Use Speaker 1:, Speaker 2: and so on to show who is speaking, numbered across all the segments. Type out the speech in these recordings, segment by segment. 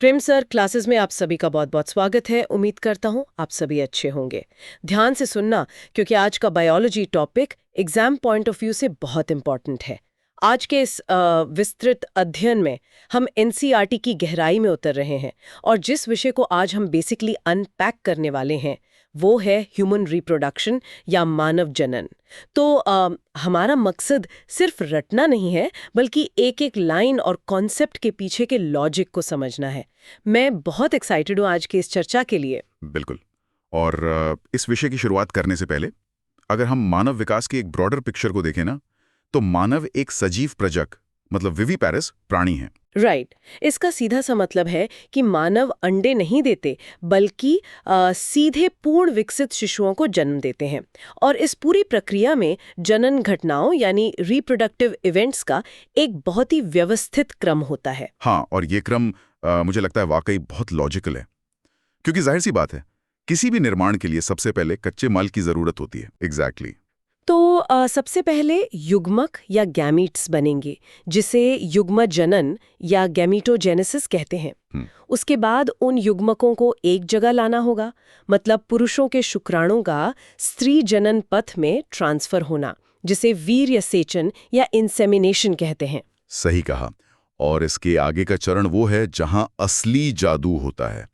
Speaker 1: प्रेम sir, classes में आप सभी का बहुत बहुत स्वागत है। उम्मीद करता हूँ आप सभी अच्छे होंगे। ध्यान से सुनना, क्योंकि आज का biology topic exam point of view से बहुत इंपॉर्टेंट है। आज के इस विस्तृत अध्ययन में हम एनसीईआरटी की गहराई में उतर रहे हैं और जिस विषय को आज हम बेसिकली अनपैक करने वाले हैं वो है ह्यूमन रिप्रोडक्शन या मानव जनन। तो हमारा मकसद सिर्फ रटना नहीं है, बल्कि एक एक लाइन और कॉन्सेप्ट के पीछे के लॉजिक को समझना है। मैं बहुत एक्साइटेड हूँ आज की इस चर्चा के लिए।
Speaker 2: बिल्कुल। और इस विषय की शुरुआत करने से पहले अगर हम मानव विकास की एक ब्रॉडर पिक्चर को देखें ना, तो मानव एक सजीव प्रजक मतलब विविपैरस प्राणी है।
Speaker 1: राइट। इसका सीधा सा मतलब है कि मानव अंडे नहीं देते, बल्कि सीधे पूर्ण विकसित शिशुओं को जन्म देते हैं। और इस पूरी प्रक्रिया में जनन घटनाओं यानी रिप्रोडक्टिव इवेंट्स का एक बहुत ही व्यवस्थित क्रम होता है।
Speaker 2: हाँ, और ये क्रम मुझे लगता है वाकई बहुत लॉजिकल है, क्योंकि जाहिर सी बात है, किसी भी निर्माण के लिए सबसे पहले कच्चे माल की जरूरत होती है। एग्जैक्टली।
Speaker 1: तो सबसे पहले युग्मक या गैमीट्स बनेंगे, जिसे युग्म जनन या गैमीटोजेनेसिस कहते हैं। उसके बाद उन युग्मकों को एक जगह लाना होगा, मतलब पुरुषों के शुक्राणु का स्त्री जनन पथ में ट्रांसफर होना, जिसे वीर्य सेचन या इंसेमिनेशन कहते हैं।
Speaker 2: सही कहा। और इसके आगे का चरण वो है जहां असली जादू होता है।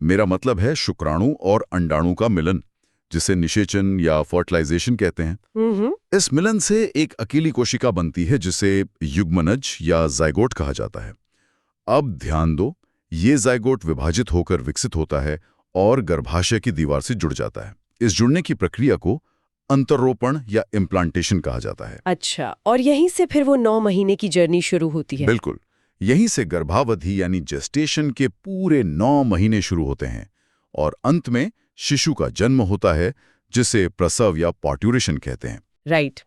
Speaker 2: मेरा मतलब है शुक्राणु और अंडाणु का मिलन, जिसे निषेचन या फर्टिलाइजेशन कहते हैं। इस मिलन से एक अकेली कोशिका बनती है जिसे युग्मनज या जाइगोट कहा जाता है। अब ध्यान दो, ये जाइगोट विभाजित होकर विकसित होता है और गर्भाशय की दीवार से जुड़ जाता है। इस जुड़ने की प्रक्रिया को अंतरोपण या इम्प्लांटेशन कहा जाता है।
Speaker 1: अच्छा, और यहीं से फिर वो 9 महीने की जर्नी शुरू होती है।
Speaker 2: बिल्कुल। यहीं से गर्भावधि यानी जेस्टेशन के पूरे 9 महीने शुरू होते हैं और अंत में शिशु का जन्म होता है, जिसे प्रसव या पार्ट्यूरेशन कहते हैं।
Speaker 1: राइट।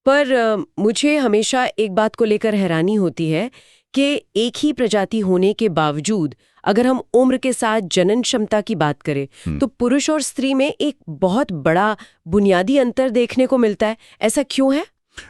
Speaker 1: पर मुझे हमेशा एक बात को लेकर हैरानी होती है कि एक ही प्रजाति होने के बावजूद अगर हम उम्र के साथ जनन क्षमता की बात करें तो पुरुष और स्त्री में एक बहुत बड़ा बुनियादी अंतर देखने को मिलता है। ऐसा क्यों है?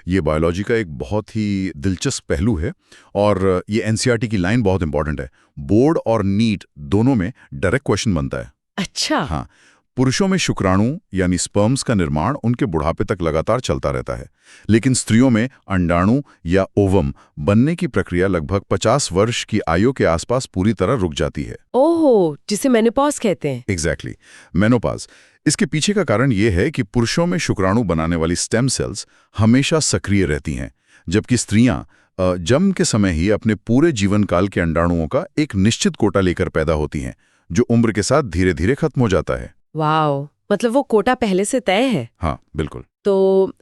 Speaker 2: ये बायोलॉजी का एक बहुत ही दिलचस्प पहलू है और ये एनसीईआरटी की लाइन बहुत इंपॉर्टेंट है। बोर्ड और नीट दोनों में डायरेक्ट क्वेश्चन बनता है।
Speaker 1: अच्छा।
Speaker 2: हाँ, पुरुषों में शुक्राणु यानी स्पर्म्स का निर्माण उनके बुढ़ापे तक लगातार चलता रहता है, लेकिन स्त्रियों में अंडाणु या ओवम बनने की प्रक्रिया लगभग 50 वर्ष की आयु के आसपास पूरी तरह रुक जाती है।
Speaker 1: ओहो, जिसे मेनोपॉज कहते हैं।
Speaker 2: Exactly, menopause. इसके पीछे का कारण ये है कि पुरुषों में शुक्राणु बनाने वाली स्टेम सेल्स हमेशा सक्रिय रहती हैं, जबकि स्त्रियां जन्म के समय ही अपने पूरे जीवन काल के अंडाणुओं का एक निश्चित कोटा लेकर पैदा होती हैं, जो उम्र के साथ धीरे धीरे खत्म हो जाता है।
Speaker 1: वाओ, मतलब वो कोटा पहले से तय है।
Speaker 2: हाँ, बिल्कुल।
Speaker 1: तो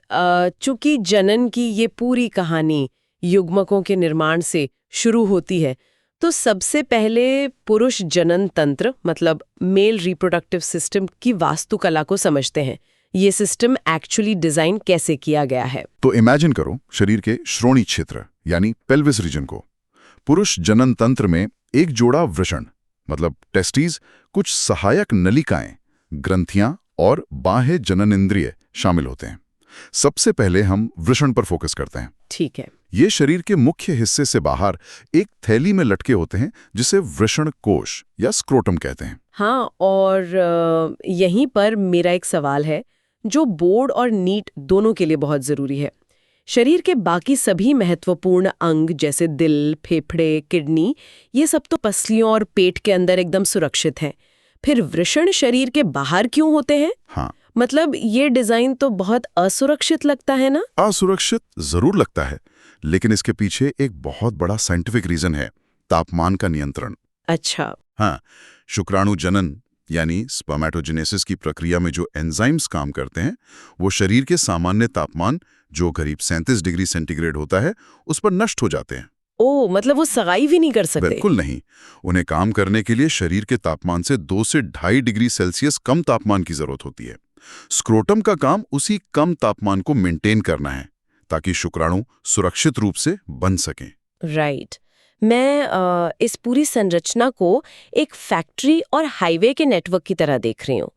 Speaker 1: चूंकि जनन की ये पूरी कहानी युग्मकों के निर्माण से शुरू होती है, तो सबसे पहले पुरुष जनन तंत्र मतलब मेल रिप्रोडक्टिव सिस्टम की वास्तुकला को समझते हैं। ये सिस्टम एक्चुअली डिजाइन कैसे किया गया है?
Speaker 2: तो इमेजिन करो शरीर के श्रोणी क्षेत्र यानी पेल्विस रीजन को। पुरुष जनन तंत्र में एक जोड़ा वृषण मतलब टेस्टीज, कुछ सहायक नलिकाएं, ग्रंथियां और बाह्य जनन इंद्रिय शामिल होते हैं। सबसे पहले हम वृषण पर फोकस करते हैं।
Speaker 1: ठीक है।
Speaker 2: ये शरीर के मुख्य हिस्से से बाहर एक थैली में लटके होते हैं, जिसे वृषण कोश या स्क्रोटम कहते हैं।
Speaker 1: हाँ, और यहीं पर मेरा एक सवाल है जो बोर्ड और नीट दोनों के लिए बहुत जरूरी है। शरीर के बाकी सभी महत्वपूर्ण अंग जैसे दिल, फेफड़े, किडनी, ये सब तो पसलियों और पेट के अंदर एकदम सुरक्षित हैं। फिर वृषण शरीर के बाहर क्यों होते हैं?
Speaker 2: हाँ,
Speaker 1: मतलब ये डिजाइन तो बहुत असुरक्षित लगता है ना?
Speaker 2: असुरक्षित जरूर लगता है, लेकिन इसके पीछे एक बहुत बड़ा साइंटिफिक रीजन है, तापमान का नियंत्रण।
Speaker 1: अच्छा।
Speaker 2: हाँ, शुक्राणु जनन यानी स्पर्मेटोजेनेसिस की प्रक्रिया में जो एंजाइम्स काम करते हैं, वो शरीर के सामान्य तापमान जो करीब 37 डिग्री सेंटीग्रेड होता है, उस पर नष्ट हो जाते हैं।
Speaker 1: ओ, मतलब वो सगाई भी नहीं कर सकते?
Speaker 2: बिल्कुल नहीं। उन्हें काम करने के लिए शरीर के तापमान से 2 से 2.5 डिग्री सेल्सियस कम तापमान की जरूरत होती है। स्क्रोटम का काम उसी कम तापमान को मेंटेन करना है, ताकि शुक्राणु सुरक्षित रूप से बन सकें।
Speaker 1: राइट। मैं इस पूरी संरचना को एक फैक्ट्री और हाईवे के नेटवर्क की तरह देख रही हूँ।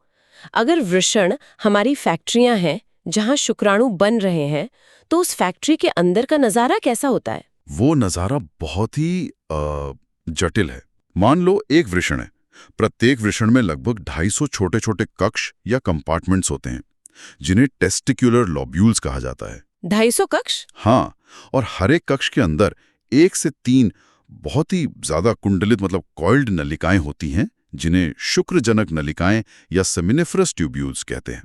Speaker 1: अगर वृषण हमारी फैक्ट्रियां हैं जहां शुक्राणु बन रहे हैं, तो उस फैक्ट्री के अंदर का नजारा कैसा होता है?
Speaker 2: वो नज़ारा बहुत ही जटिल है। मान लो एक वृषण है। प्रत्येक वृषण में लगभग 250 छोटे-छोटे कक्ष या कंपार्टमेंट्स होते हैं, जिन्हें टेस्टिक्युलर लॉब्यूल्स कहा जाता है।
Speaker 1: 250 कक्ष?
Speaker 2: हाँ, और हर एक कक्ष के अंदर 1 से 3 बहुत ही ज्यादा कुंडलित मतलब कॉइल्ड नलिकाएं होती हैं, जिन्हें शुक्रजनक नलिकाएं या सेमिनिफरस ट्यूब्यूल्स कहते हैं।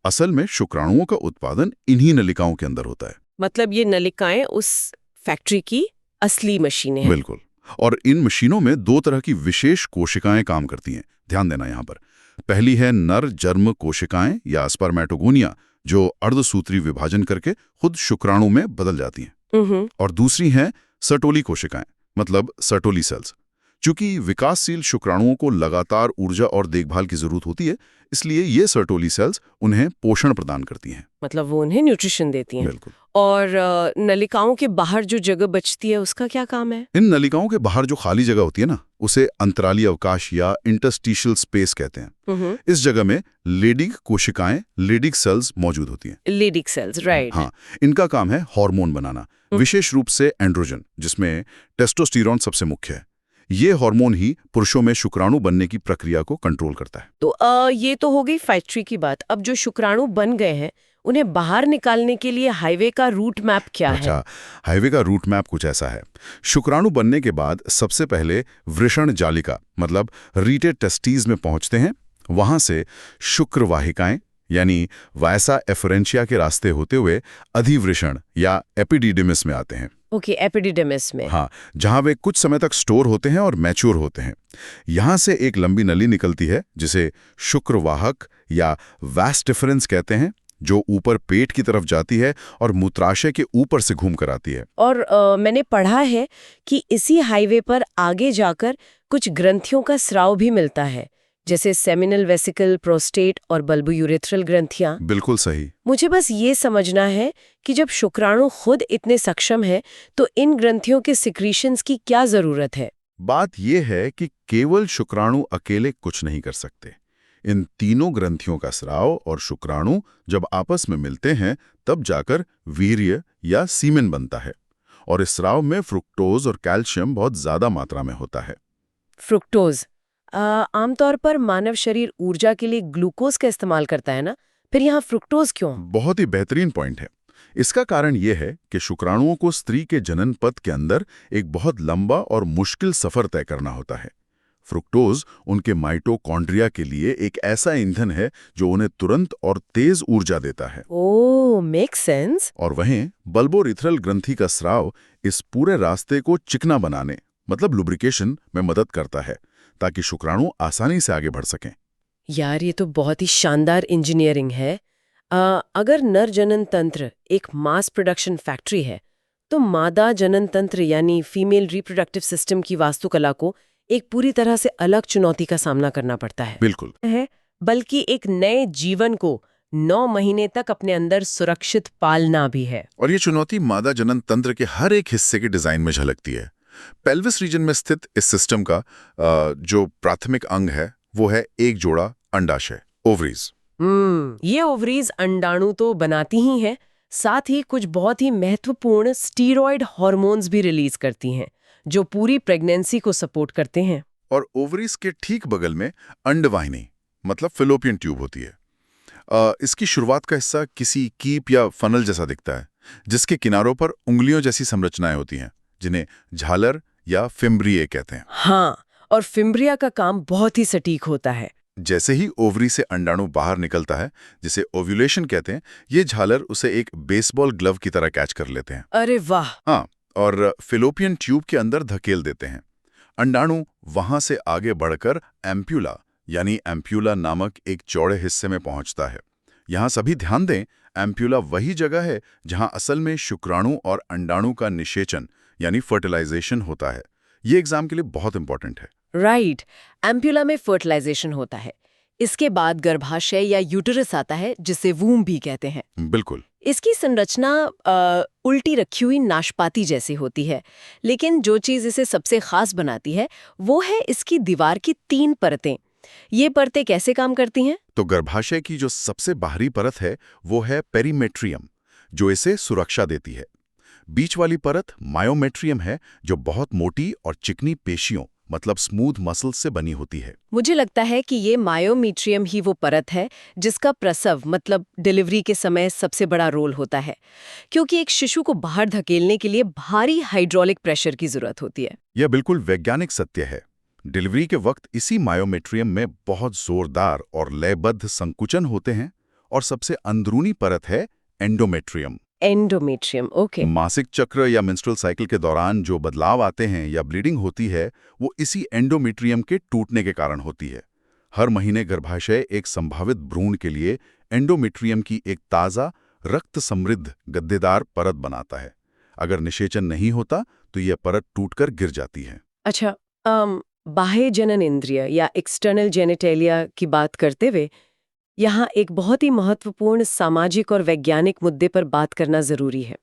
Speaker 2: असल में शुक्राणुओं का उत्पादन इन्हीं नलिकाओं के अंदर होता है।
Speaker 1: मतलब ये नलिकाएं उस फैक्ट्री की असली मशीनें हैं।
Speaker 2: बिल्कुल। और इन मशीनों में 2 तरह की विशेष कोशिकाएं काम करती हैं। ध्यान देना यहाँ पर। पहली है नर जर्म कोशिकाएं या स्पर्मेटोगोनिया, जो अर्धसूत्री विभाजन करके खुद शुक्राणु में बदल जाती हैं। और दूसरी है सर्टोली कोशिकाएं, मतलब सर्टोली सेल्स। चूंकि विकासशील शुक्राणुओं को लगातार ऊर्जा और देखभाल की जरूरत होती है, इसलिए ये सर्टोली सेल्स उन्हें पोषण प्रदान करती हैं।
Speaker 1: मतलब वो उन्हें न्यूट्रिशन देती हैं।
Speaker 2: बिल्कुल।
Speaker 1: और नलिकाओं के बाहर जो जगह बचती है उसका क्या काम है?
Speaker 2: इन नलिकाओं के बाहर जो खाली जगह होती है ना, उसे अंतराली अवकाश या इंटरस्टिशियल स्पेस कहते हैं। इस जगह में लेडिग कोशिकाएं, लेडिग सेल्स मौजूद होती हैं।
Speaker 1: Leydig cells, right.
Speaker 2: हाँ, इनका काम है हार्मोन बनाना, विशेष रूप से एंड्रोजन, जिसमें टेस्टोस्टेरोन सबसे मुख्य है। ये हार्मोन ही पुरुषों में शुक्राणु बनने की प्रक्रिया को कंट्रोल करता है।
Speaker 1: तो ये तो हो गई फैक्ट्री की बात। अब जो शुक्राणु बन गए हैं, उन्हें बाहर निकालने के लिए हाईवे का रूट मैप क्या है?
Speaker 2: अच्छा, हाईवे का रूट मैप कुछ ऐसा है। शुक्राणु बनने के बाद सबसे पहले वृषण जालिका मतलब रीटेड टेस्टीज में पहुंचते हैं। वहां से शुक्रवाहिकाएं यानी वायसा एफरेंशिया के रास्ते होते हुए अधिवृषण या एपिडिडिमिस में आते हैं।
Speaker 1: ओके, एपिडिडिमिस में।
Speaker 2: हाँ, जहां वे कुछ समय तक स्टोर होते हैं और मैच्योर होते हैं। यहां से एक लंबी नली निकलती है, जिसे शुक्रवाहक या वास डिफरेंस कहते हैं, जो ऊपर पेट की तरफ जाती है और मूत्राशय के ऊपर से घूम कर आती है।
Speaker 1: और मैंने पढ़ा है कि इसी हाईवे पर आगे जाकर कुछ ग्रंथियों का स्राव भी मिलता है, जैसे सेमिनल वेसिकल, प्रोस्टेट और बल्बोयूरेथ्रल ग्रंथियां।
Speaker 2: बिल्कुल सही।
Speaker 1: मुझे बस ये समझना है कि जब शुक्राणु खुद इतने सक्षम है, तो इन ग्रंथियों के सिक्रीशंस की क्या जरूरत है?
Speaker 2: बात यह है कि केवल शुक्राणु अकेले कुछ नहीं कर सकते। इन तीनों ग्रंथियों का स्राव और शुक्राणु जब आपस में मिलते हैं, तब जाकर वीर्य या सीमेन बनता है। और इस स्राव में फ्रुक्टोज और कैल्शियम बहुत ज्यादा मात्रा में होता है।
Speaker 1: फ्रुक्टोज आमतौर पर मानव शरीर ऊर्जा के लिए ग्लूकोज का इस्तेमाल करता है ना, फिर यहाँ फ्रुक्टोज क्यों?
Speaker 2: बहुत ही बेहतरीन पॉइंट है। इसका कारण यह है कि शुक्राणुओं को स्त्री के जनन पथ के अंदर एक बहुत लंबा और मुश्किल सफर तय करना होता है। फ्रुक्टोज उनके माइटोकॉन्ड्रिया के लिए एक ऐसा ईंधन है जो उन्हें तुरंत और तेज ऊर्जा देता है।
Speaker 1: ओह, मेक सेंस।
Speaker 2: और वहीं बल्बोरिथ्रल ग्रंथि का स्राव इस पूरे रास्ते को चिकना बनाने मतलब लुब्रिकेशन में मदद करता है, ताकि शुक्राणु आसानी से आगे बढ़ सकें।
Speaker 1: यार, ये तो बहुत ही शानदार इंजीनियरिंग है। अगर नर जनन तंत्र एक मास प्रोडक्शन फैक्ट्री है, तो मादा जनन तंत्र यानी फीमेल रिप्रोडक्टिव सिस्टम की वास्तुकला को एक पूरी तरह से अलग चुनौती का सामना करना पड़ता है।
Speaker 2: बिल्कुल
Speaker 1: है, बल्कि एक नए जीवन को 9 महीने तक अपने अंदर सुरक्षित पालना भी है।
Speaker 2: और ये चुनौती मादा जनन तंत्र के हर एक हिस्से के डिजाइन में झलकती है। पेल्विस रीजन में स्थित इस सिस्टम का जो प्राथमिक अंग है, वो है एक जोड़ा अंडाशय, ओवरीज।
Speaker 1: ये ओवरीज अंडाणु तो बनाती ही हैं, साथ ही कुछ बहुत ही महत्वपूर्ण स्टीरॉयड हार्मोन्स भी रिलीज करती हैं, जो पूरी प्रेगनेंसी को सपोर्ट करते हैं।
Speaker 2: और ओवरीज के ठीक बगल में अंडवाहिनी मतलब फिलोपियन ट्यूब होती है। इसकी शुरुआत का हिस्सा किसी कीप या फनल जैसा दिखता है, जिसके किनारों पर उंगलियों जैसी संरचनाएं होती हैं, जिन्हें झालर या फिम्ब्रिये कहते हैं।
Speaker 1: हाँ, और फिम्ब्रिया का काम बहुत ही सटीक होता है।
Speaker 2: जैसे ही ओवरी से अंडाणु बाहर निकलता है, जिसे ओव्यूलेशन कहते हैं, ये झालर उसे एक बेसबॉल ग्लव की तरह कैच कर लेते हैं।
Speaker 1: अरे वाह!
Speaker 2: हाँ, और फिलोपियन ट्यूब के अंदर धकेल देते हैं। अंडाणु वहां से आगे बढ़कर एम्प्यूला यानी एम्प्यूला नामक एक चौड़े हिस्से में पहुंचता है। यहां सभी ध्यान दें, एम्प्यूला वही जगह है जहां असल में शुक्राणु और अंडाणु का निषेचन यानी फर्टिलाइजेशन होता है। ये एग्जाम के लिए बहुत इंपॉर्टेंट है।
Speaker 1: राइट, एम्प्यूला में फर्टिलाइजेशन होता है। इसके बाद गर्भाशय या यूटेरस आता है, जिसे वूम भी कहते हैं।
Speaker 2: बिल्कुल।
Speaker 1: इसकी संरचना उल्टी रखी हुई नाशपाती जैसी होती है, लेकिन जो चीज़ इसे सबसे खास बनाती है वो है इसकी दीवार की 3 परतें। ये परतें कैसे काम करती हैं?
Speaker 2: तो गर्भाशय की जो सबसे बाहरी परत है वो है पेरीमेट्रियम, जो इसे सुरक्षा देती है। बीच वाली परत मायोमेट्रियम है, जो बहुत मोटी और चिकनी पेशियों मतलब स्मूथ मसल्स से बनी होती है।
Speaker 1: मुझे लगता है कि ये मायोमीट्रियम ही वो परत है जिसका प्रसव मतलब डिलीवरी के समय सबसे बड़ा रोल होता है, क्योंकि एक शिशु को बाहर धकेलने के लिए भारी हाइड्रोलिक प्रेशर की जरूरत होती है।
Speaker 2: यह बिल्कुल वैज्ञानिक सत्य है। डिलीवरी के वक्त इसी मायोमेट्रियम में बहुत जोरदार और लयबद्ध संकुचन होते हैं और सबसे अंदरूनी परत है एंडोमेट्रियम।
Speaker 1: Endometrium, okay.
Speaker 2: मासिक चक्र या मेंस्ट्रुअल साइकिल के दौरान जो बदलाव आते हैं या ब्लीडिंग होती है वो इसी एंडोमेट्रियम के टूटने के कारण होती है। हर महीने गर्भाशय एक संभावित भ्रूण के लिए एंडोमेट्रियम की एक ताज़ा रक्त समृद्ध गद्देदार परत बनाता है। अगर निषेचन नहीं होता तो यह परत टूटकर गिर जाती है।
Speaker 1: अच्छा, बाह्य जनन इंद्रिय या एक्सटर्नल जेनिटेलिया की बात करते हुए यहाँ एक बहुत ही महत्वपूर्ण सामाजिक और वैज्ञानिक मुद्दे पर बात करना जरूरी है।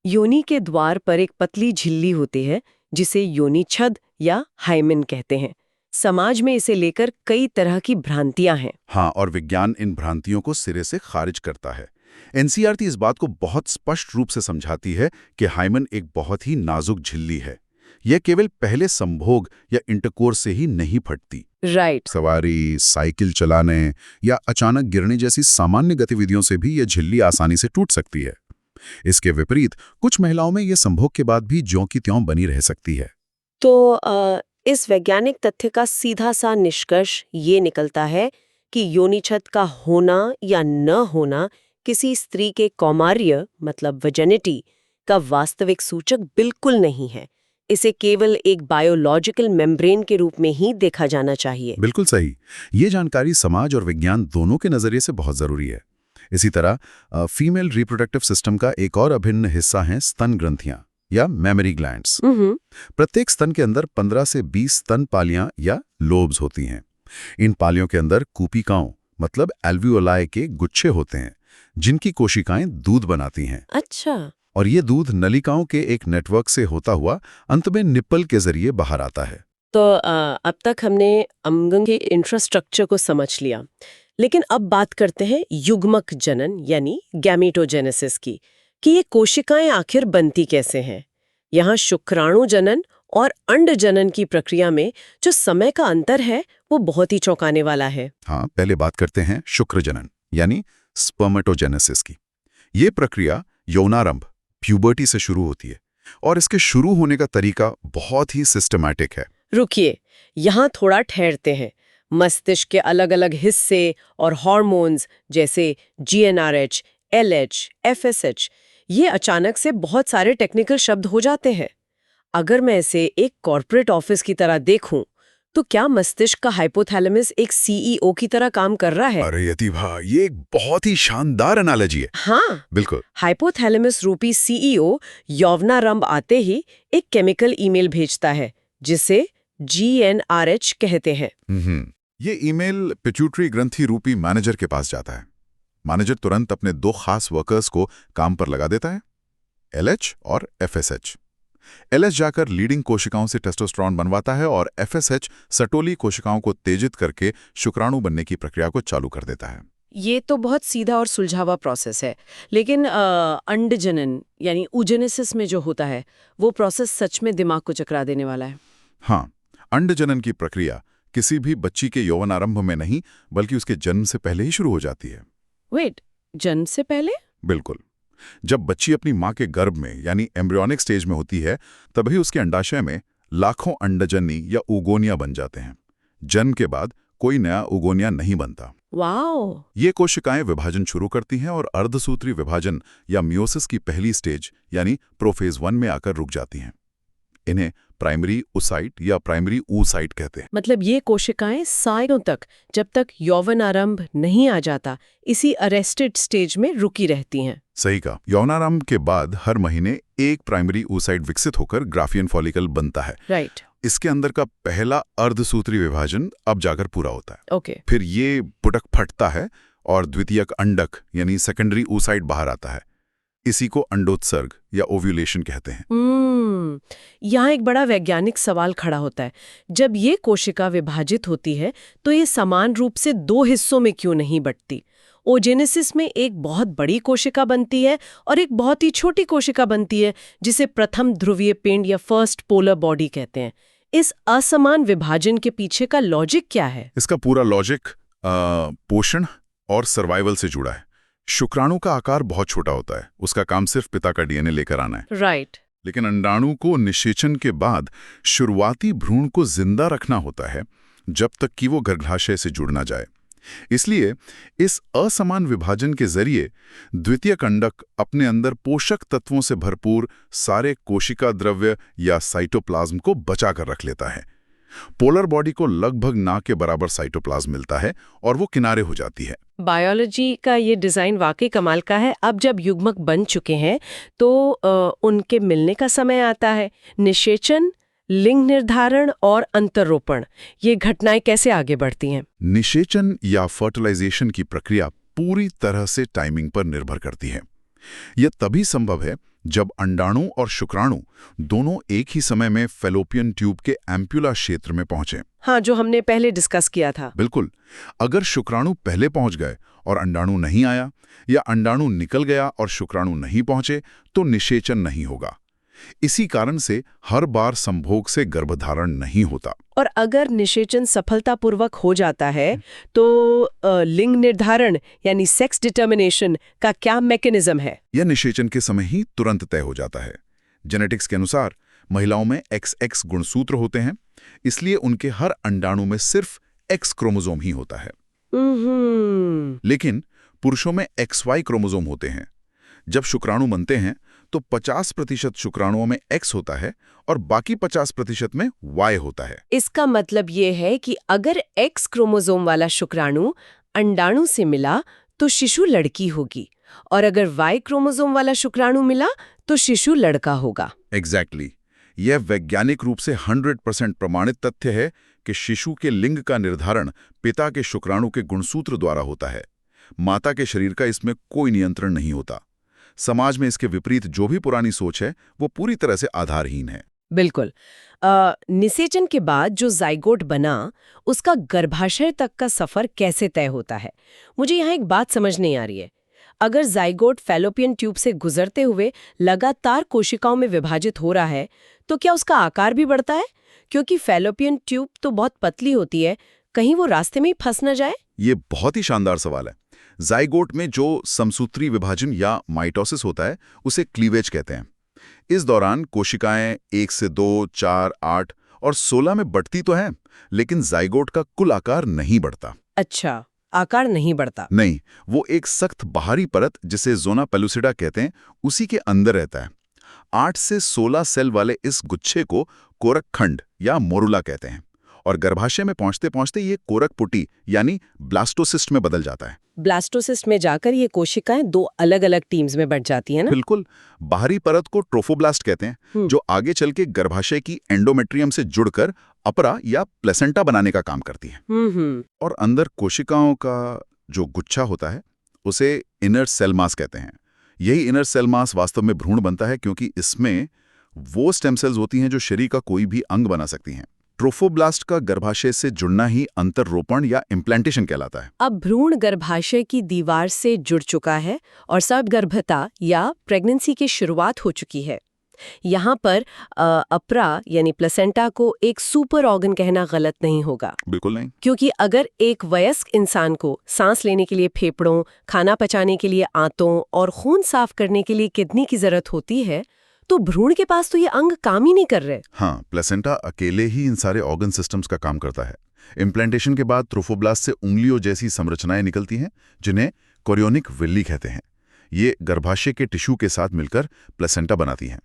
Speaker 1: योनि के द्वार पर एक पतली झिल्ली होती है जिसे योनि छद या हाइमेन कहते हैं। समाज में इसे लेकर कई तरह की भ्रांतियां हैं।
Speaker 2: हाँ, और विज्ञान इन भ्रांतियों को सिरे से खारिज करता है। एनसीईआरटी इस बात को बहुत स्पष्ट रूप से समझाती है कि हाइमेन एक बहुत ही नाजुक झिल्ली है। यह केवल पहले संभोग या इंटरकोर्स से ही नहीं फटती।
Speaker 1: राइट।
Speaker 2: सवारी, साइकिल चलाने या अचानक गिरने जैसी सामान्य गतिविधियों से भी यह झिल्ली आसानी से टूट सकती है। इसके विपरीत कुछ महिलाओं में यह संभोग के बाद भी ज्यों की त्यों बनी रह सकती है।
Speaker 3: तो इस वैज्ञानिक तथ्य का सीधा सा निष्कर्ष ये निकलता है कि योनिछद का होना या न होना किसी स्त्री के कौमार्य मतलब वर्जिनिटी का वास्तविक सूचक बिल्कुल नहीं है। इसे केवल एक बायोलॉजिकल मेम्ब्रेन के रूप में ही देखा जाना चाहिए।
Speaker 2: बिल्कुल सही। ये जानकारी समाज और विज्ञान दोनों के नजरिए से बहुत जरूरी है। इसी तरह फीमेल रिप्रोडक्टिव सिस्टम का एक और अभिन्न हिस्सा है स्तन ग्रंथियां या मेमरी ग्लैंड्स। प्रत्येक स्तन के अंदर 15 से 20 स्तन पालियां या लोब्स होती हैं। इन पालियों के अंदर कूपिकाओं मतलब एल्वियोलाई के गुच्छे होते हैं जिनकी कोशिकाएं दूध बनाती हैं।
Speaker 3: अच्छा।
Speaker 2: और ये दूध नलिकाओं के एक नेटवर्क से होता हुआ अंत में निप्पल के जरिए बाहर आता है।
Speaker 1: तो अब तक हमने अंग के इंफ्रास्ट्रक्चर को समझ लिया, लेकिन अब बात करते हैं युग्मक जनन यानी गैमेटोजेनेसिस की, कि ये कोशिकाएं आखिर बनती कैसे हैं। यहाँ शुक्राणु जनन और अंड जनन की प्रक्रिया में जो समय का अंतर है वो बहुत ही चौंकाने वाला है।
Speaker 2: हाँ, पहले बात करते हैं शुक्र जनन यानी स्पर्मेटोजेनेसिस की। ये प्रक्रिया यौनारंभ प्यूबर्टी से शुरू होती है और इसके शुरू होने का तरीका बहुत ही सिस्टमैटिक है।
Speaker 1: रुकिए, यहाँ थोड़ा ठहरते हैं। मस्तिष्क के अलग अलग हिस्से और हार्मोन्स जैसे GnRH, LH, FSH ये अचानक से बहुत सारे टेक्निकल शब्द हो जाते हैं। अगर मैं इसे एक कॉर्पोरेट ऑफिस की तरह देखूं, तो क्या मस्तिष्क का हाइपोथैलेमस एक CEO की तरह काम कर रहा है?
Speaker 2: अरे यति भा, ये एक बहुत ही शानदार एनालॉजी है।
Speaker 1: हाँ,
Speaker 2: बिल्कुल।
Speaker 1: हाइपोथैलेमस रूपी CEO यौवनारंभ आते ही एक केमिकल ईमेल भेजता है जिसे GnRH कहते हैं।
Speaker 2: ये ईमेल पिट्यूटरी ग्रंथि रूपी मैनेजर के पास जाता है। मैनेजर तुरंत अपने 2 खास वर्कर्स को काम पर लगा देता है, LH और FSH। LH जाकर लीडिंग कोशिकाओं से टेस्टोस्टेरोन बनवाता है और FSH सटोली कोशिकाओं को तेजित करके शुक्राणु बनने की प्रक्रिया को चालू कर देता है।
Speaker 1: ये तो बहुत सीधा और सुलझावा प्रोसेस है, लेकिन अंड जनन यानी oogenesis में जो होता है वो प्रोसेस सच में दिमाग को चकरा देने वाला है।
Speaker 2: हाँ, अंड जनन की प्रक्रिया किसी भी बच्ची के यौवनारंभ में नहीं बल्कि उसके जन्म से पहले ही शुरू हो जाती है।
Speaker 1: वेट, जन्म से पहले?
Speaker 2: बिल्कुल। जब बच्ची अपनी मां के गर्भ में यानी एम्ब्रियोनिक स्टेज में होती है तभी उसके अंडाशय में लाखों अंडजनी या उगोनिया बन जाते हैं। जन्म के बाद कोई नया उगोनिया नहीं बनता।
Speaker 1: वाओ!
Speaker 2: ये कोशिकाएं विभाजन शुरू करती हैं और अर्धसूत्री विभाजन या मियोसिस की पहली स्टेज यानी प्रोफेज 1 में आकर रुक जाती हैं। इन्हें प्राइमरी oocyte या प्राइमरी oocyte कहते हैं।
Speaker 1: मतलब ये कोशिकाएं सालों तक, जब तक यौवन आरंभ नहीं आ जाता, इसी अरेस्टेड स्टेज में रुकी रहती हैं।
Speaker 2: सही कहा। यौनारंभ के बाद हर महीने एक प्राइमरी oocyte विकसित होकर ग्राफियन फॉलिकल बनता है।
Speaker 1: राइट।
Speaker 2: इसके अंदर का पहला अर्धसूत्री विभाजन अब जाकर पूरा होता है।
Speaker 1: ओके।
Speaker 2: फिर ये पुटक फटता है और द्वितीयक अंडक यानी सेकेंडरी oocyte बाहर आता है। इसी को अंडोत्सर्ग या ओव्यूलेशन कहते हैं।
Speaker 1: यहाँ एक बड़ा वैज्ञानिक सवाल खड़ा होता है। जब ये कोशिका विभाजित होती है तो ये समान रूप से 2 हिस्सों में क्यों नहीं बंटती? ओजेनेसिस में एक बहुत बड़ी कोशिका बनती है और एक बहुत ही छोटी कोशिका बनती है जिसे प्रथम ध्रुवीय पिंड या फर्स्ट पोलर बॉडी कहते हैं। इस असमान विभाजन के पीछे का लॉजिक क्या है?
Speaker 2: इसका पूरा लॉजिक पोषण और सर्वाइवल से जुड़ा है। शुक्राणु का आकार बहुत छोटा होता है, उसका काम सिर्फ पिता का डीएनए लेकर आना है।
Speaker 1: राइट।
Speaker 2: लेकिन अंडाणु को निषेचन के बाद शुरुआती भ्रूण को जिंदा रखना होता है जब तक कि वो गर्भाशय से जुड़ ना जाए। इसलिए इस असमान विभाजन के जरिए द्वितीय कंडक अपने अंदर पोषक तत्वों से भरपूर सारे कोशिका द्रव्य या साइटोप्लाज्म को बचा कर रख लेता है। पोलर बॉडी को लगभग ना के बराबर साइटोप्लाज्म मिलता है और वो किनारे हो जाती है।
Speaker 1: बायोलॉजी का ये डिजाइन वाकई कमाल का है। अब जब युग्मक बन चुके हैं तो उनके मिलने का समय आता है। निषेचन, लिंग निर्धारण और अंतरोपण, ये घटनाएं कैसे आगे बढ़ती हैं?
Speaker 2: निषेचन या फर्टिलाइजेशन की प्रक्रिया पूरी तरह से टाइमिंग पर निर्भर करती है। यह तभी संभव है जब अंडाणु और शुक्राणु दोनों एक ही समय में फैलोपियन ट्यूब के एम्पुला क्षेत्र में पहुंचे।
Speaker 1: हाँ, जो हमने पहले डिस्कस किया था।
Speaker 2: बिल्कुल। अगर शुक्राणु पहले पहुंच गए और अंडाणु नहीं आया, या अंडाणु निकल गया और शुक्राणु नहीं पहुंचे, तो निषेचन नहीं होगा। इसी कारण से हर बार संभोग से गर्भधारण नहीं होता।
Speaker 1: और अगर निषेचन सफलतापूर्वक हो जाता है तो लिंग निर्धारण यानी सेक्स डिटर्मिनेशन का क्या मैकेनिज्म है?
Speaker 2: यह निषेचन के समय ही तुरंत तय हो जाता है। जेनेटिक्स के अनुसार महिलाओं में XX गुणसूत्र होते हैं, इसलिए उनके हर अंडाणु में सिर्फ X क्रोमोसोम ही होता है। लेकिन पुरुषों में XY क्रोमोसोम होते हैं। जब शुक्राणु बनते हैं तो 50% शुक्राणुओं में X होता है और बाकी 50% में Y होता है।
Speaker 1: इसका मतलब ये है कि अगर X क्रोमोसोम वाला शुक्राणु अंडाणु से मिला तो शिशु लड़की होगी, और अगर Y क्रोमोसोम वाला शुक्राणु मिला तो शिशु लड़का होगा।
Speaker 2: एग्जैक्टली। यह वैज्ञानिक रूप से 100% प्रमाणित तथ्य है कि शिशु के लिंग का निर्धारण पिता के शुक्राणु के गुणसूत्र द्वारा होता है। माता के शरीर का इसमें कोई नियंत्रण नहीं होता। समाज में इसके विपरीत जो भी पुरानी सोच है वो पूरी तरह से आधारहीन है।
Speaker 1: बिल्कुल। निषेचन के बाद जो जाइगोट बना, उसका गर्भाशय तक का सफर कैसे तय होता है? मुझे यहाँ एक बात समझ नहीं आ रही है। अगर जाइगोट फैलोपियन ट्यूब से गुजरते हुए लगातार कोशिकाओं में विभाजित हो रहा है तो क्या उसका आकार भी बढ़ता है? क्योंकि फैलोपियन ट्यूब तो बहुत पतली होती है, कहीं वो रास्ते में ही फंस न जाए?
Speaker 2: ये बहुत ही शानदार सवाल है। जाइगोट में जो समसूत्री विभाजन या माइटोसिस होता है उसे क्लीवेज कहते हैं। इस दौरान कोशिकाएं 1 से 2, 4, 8 और 16 में बढ़ती तो हैं, लेकिन जाइगोट का कुल आकार नहीं बढ़ता।
Speaker 1: अच्छा, आकार नहीं बढ़ता?
Speaker 2: नहीं, वो एक सख्त बाहरी परत जिसे ज़ोना पेलुसिडा कहते हैं, उसी के अंदर रहता है। 8 से 16 सेल वाले इस गुच्छे को कोरक खंड या मोरुला कहते हैं, और गर्भाशय में पहुंचते पहुंचते ये कोरक पुटी यानी ब्लास्टोसिस्ट में बदल जाता है।
Speaker 1: ब्लास्टोसिस्ट में जाकर ये कोशिकाएं 2 अलग-अलग टीम्स में बंट जाती हैं ना?
Speaker 2: बिल्कुल। बाहरी परत को ट्रोफोब्लास्ट कहते हैं, जो आगे चल के गर्भाशय की एंडोमेट्रियम से जुड़कर अपरा या प्लेसेंटा बनाने का काम करती है। और अंदर कोशिकाओं का जो गुच्छा होता है उसे इनर सेल मास कहते हैं। यही इनर सेल मास वास्तव में भ्रूण बनता है, क्योंकि इसमें वो स्टेम सेल्स होती हैं जो शरीर का कोई भी अंग बना सकती हैं। ट्रोफोब्लास्ट का गर्भाशय से जुड़ना ही अंतररोपण या इम्प्लांटेशन कहलाता है।
Speaker 1: अब भ्रूण गर्भाशय की दीवार से जुड़ चुका है और सगर्भता या प्रेगनेंसी की शुरुआत हो चुकी है। यहाँ पर अपरा यानी प्लेसेंटा को एक सुपर ऑर्गन कहना गलत नहीं होगा।
Speaker 2: बिल्कुल नहीं।
Speaker 1: क्योंकि अगर एक वयस्क इंसान को सांस लेने के लिए फेफड़ों, खाना पचाने के लिए आंतों और खून साफ करने के लिए किडनी की जरूरत होती है, तो भ्रूण के पास तो ये अंग काम ही नहीं कर रहे।
Speaker 2: हाँ, प्लेसेंटा अकेले ही इन सारे ऑर्गन सिस्टम्स का काम करता है। इम्प्लांटेशन के बाद ट्रोफोब्लास्ट से उंगलियों जैसी संरचनाएं निकलती हैं, जिन्हें कोरियोनिक विल्ली कहते हैं। ये गर्भाशय के टिश्यू के साथ मिलकर प्लेसेंटा बनाती हैं।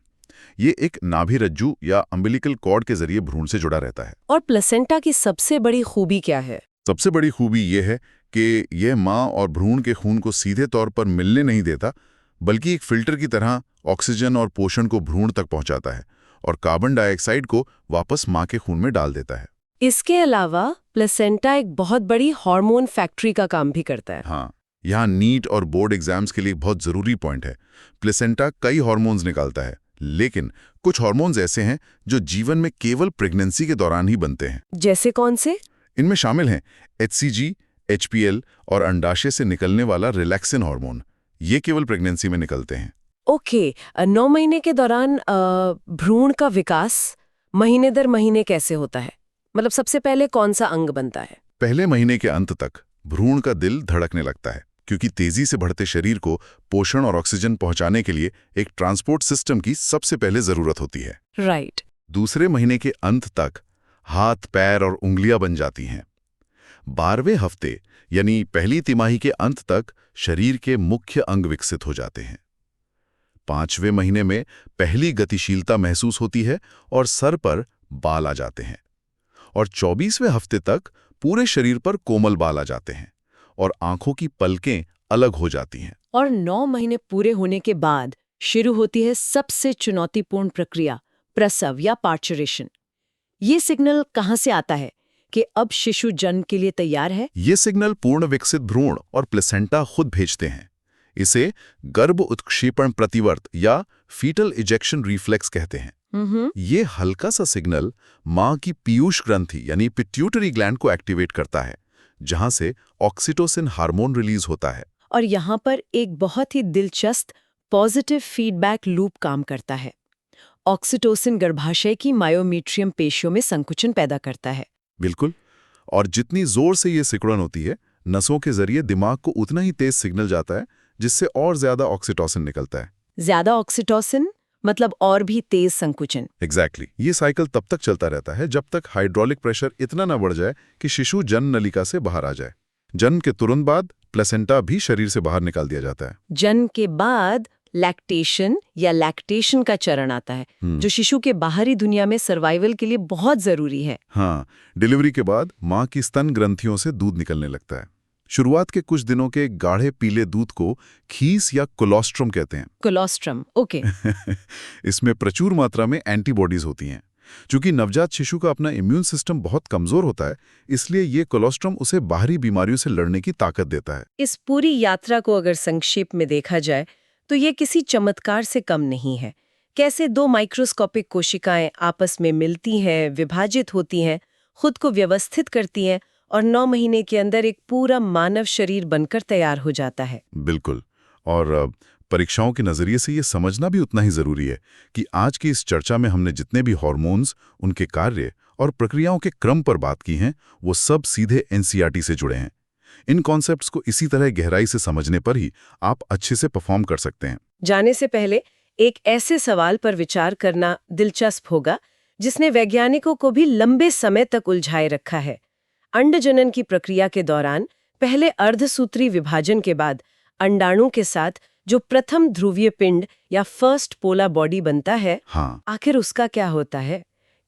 Speaker 2: ये एक नाभि रज्जु या अम्बिलिकल कॉर्ड के जरिए भ्रूण से जुड़ा रहता है।
Speaker 1: और प्लेसेंटा की सबसे बड़ी खूबी क्या है?
Speaker 2: सबसे बड़ी खूबी ये है कि यह माँ और भ्रूण के खून को सीधे तौर पर मिलने नहीं देता, बल्कि एक फिल्टर की तरह ऑक्सीजन और पोषण को भ्रूण तक पहुंचाता है और कार्बन डाइऑक्साइड को वापस माँ के खून में डाल देता है।
Speaker 1: इसके अलावा प्लेसेंटा एक बहुत बड़ी हार्मोन फैक्ट्री का काम भी करता है।
Speaker 2: हाँ, यहाँ नीट और बोर्ड एग्जाम्स के लिए बहुत जरूरी पॉइंट है। प्लेसेंटा कई हार्मोन्स निकालता है, लेकिन कुछ हार्मोन्स ऐसे हैं जो जीवन में केवल प्रेगनेंसी के दौरान ही बनते हैं।
Speaker 1: जैसे कौन से?
Speaker 2: इनमें शामिल हैं HCG, HPL और अंडाशय से निकलने वाला रिलैक्सिन हार्मोन। ये केवल प्रेगनेंसी में निकलते हैं।
Speaker 1: ओके, 9 महीने के दौरान भ्रूण का विकास महीने दर महीने कैसे होता है? मतलब सबसे पहले कौन सा अंग बनता है?
Speaker 2: पहले महीने के अंत तक भ्रूण का दिल धड़कने लगता है, क्योंकि तेजी से बढ़ते शरीर को पोषण और ऑक्सीजन पहुंचाने के लिए एक ट्रांसपोर्ट सिस्टम की सबसे पहले जरूरत होती है।
Speaker 1: राइट।
Speaker 2: दूसरे महीने के अंत तक हाथ, पैर और उंगलियां बन जाती हैं। 12वें हफ्ते यानी पहली तिमाही के अंत तक शरीर के मुख्य अंग विकसित हो जाते हैं। 5वें महीने में पहली गतिशीलता महसूस होती है और सर पर बाल आ जाते हैं। और 24वें हफ्ते तक पूरे शरीर पर कोमल बाल आ जाते हैं और आंखों की पलकें अलग हो जाती हैं।
Speaker 1: और 9 महीने पूरे होने के बाद शुरू होती है सबसे चुनौतीपूर्ण प्रक्रिया, प्रसव या पार्चुरेशन। ये सिग्नल कहाँ से आता है कि अब शिशु जन्म के लिए तैयार है?
Speaker 2: ये सिग्नल पूर्ण विकसित भ्रूण और प्लेसेंटा खुद भेजते हैं। इसे गर्भ उत्क्षेपण प्रतिवर्त या फीटल इजेक्शन रिफ्लेक्स कहते हैं। ये हल्का सा सिग्नल मां की पीयूष ग्रंथि यानी पिट्यूटरी ग्लैंड को एक्टिवेट करता है, जहां से ऑक्सीटोसिन हार्मोन रिलीज होता है।
Speaker 1: और यहाँ पर एक बहुत ही दिलचस्प पॉजिटिव फीडबैक लूप काम करता है। ऑक्सीटोसिन गर्भाशय की मायोमीट्रियम पेशियों में संकुचन पैदा करता है।
Speaker 2: बिल्कुल। और जितनी जोर से ये सिकुड़न होती है, नसों के जरिए दिमाग को उतना ही तेज सिग्नल जाता है, जिससे और ज्यादा ऑक्सीटोसिन निकलता है।
Speaker 1: ज्यादा ऑक्सीटोसिन मतलब और भी तेज संकुचन।
Speaker 2: एग्जैक्टली। ये साइकिल तब तक चलता रहता है जब तक हाइड्रोलिक प्रेशर इतना न बढ़ जाए कि शिशु जन्म नलिका से बाहर आ जाए। जन्म के तुरंत बाद प्लेसेंटा भी शरीर से बाहर निकाल दिया जाता है।
Speaker 1: जन्म के बाद लैक्टेशन या लैक्टेशन का चरण आता है, जो शिशु के बाहरी दुनिया में सर्वाइवल के लिए बहुत जरूरी है।
Speaker 2: हाँ, डिलीवरी के बाद मां की स्तन ग्रंथियों से दूध निकलने लगता है। शुरुआत के कुछ दिनों के गाढ़े पीले दूध को खीस या कोलोस्ट्रम कहते हैं।
Speaker 1: Colostrum, okay.
Speaker 2: इसमें प्रचुर मात्रा में एंटीबॉडीज होती हैं। चूंकि नवजात शिशु का अपना इम्यून सिस्टम बहुत कमजोर होता है, इसलिए ये कोलोस्ट्रम उसे बाहरी बीमारियों से लड़ने की ताकत देता है।
Speaker 1: इस पूरी यात्रा को अगर संक्षेप में देखा जाए तो ये किसी चमत्कार से कम नहीं है। कैसे 2 माइक्रोस्कोपिक कोशिकाएं आपस में मिलती हैं, विभाजित होती हैं, खुद को व्यवस्थित करती हैं और 9 महीने के अंदर एक पूरा मानव शरीर बनकर तैयार हो जाता है।
Speaker 2: बिल्कुल। और परीक्षाओं के नजरिए से ये समझना भी उतना ही जरूरी है कि आज की इस चर्चा में हमने जितने भी हार्मोन्स, उनके कार्य और प्रक्रियाओं के क्रम पर बात की हैं, वो सब सीधे एनसीईआरटी से जुड़े हैं। इन कॉन्सेप्ट्स को इसी तरह गहराई से समझने पर ही आप अच्छे से परफॉर्म कर सकते हैं।
Speaker 1: जाने से पहले एक ऐसे सवाल पर विचार करना दिलचस्प होगा जिसने वैज्ञानिकों को भी लंबे समय तक उलझाए रखा है। अंडजनन की प्रक्रिया के दौरान पहले अर्धसूत्री विभाजन के बाद अंडाणु के साथ जो प्रथम ध्रुवीय पिंड या फर्स्ट पोलर बॉडी बनता है,
Speaker 2: हाँ,
Speaker 1: आखिर उसका क्या होता है?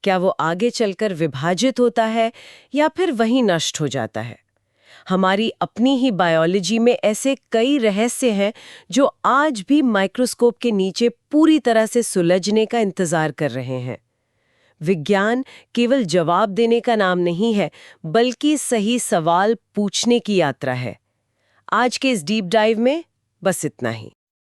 Speaker 1: क्या वो आगे चलकर विभाजित होता है या फिर वहीं नष्ट हो जाता है? हमारी अपनी ही बायोलॉजी में ऐसे कई रहस्य हैं जो आज भी माइक्रोस्कोप के नीचे पूरी तरह से सुलझने का इंतजार कर रहे हैं। विज्ञान केवल जवाब देने का नाम नहीं है, बल्कि सही सवाल पूछने की यात्रा है। आज के इस डीप डाइव में बस इतना ही।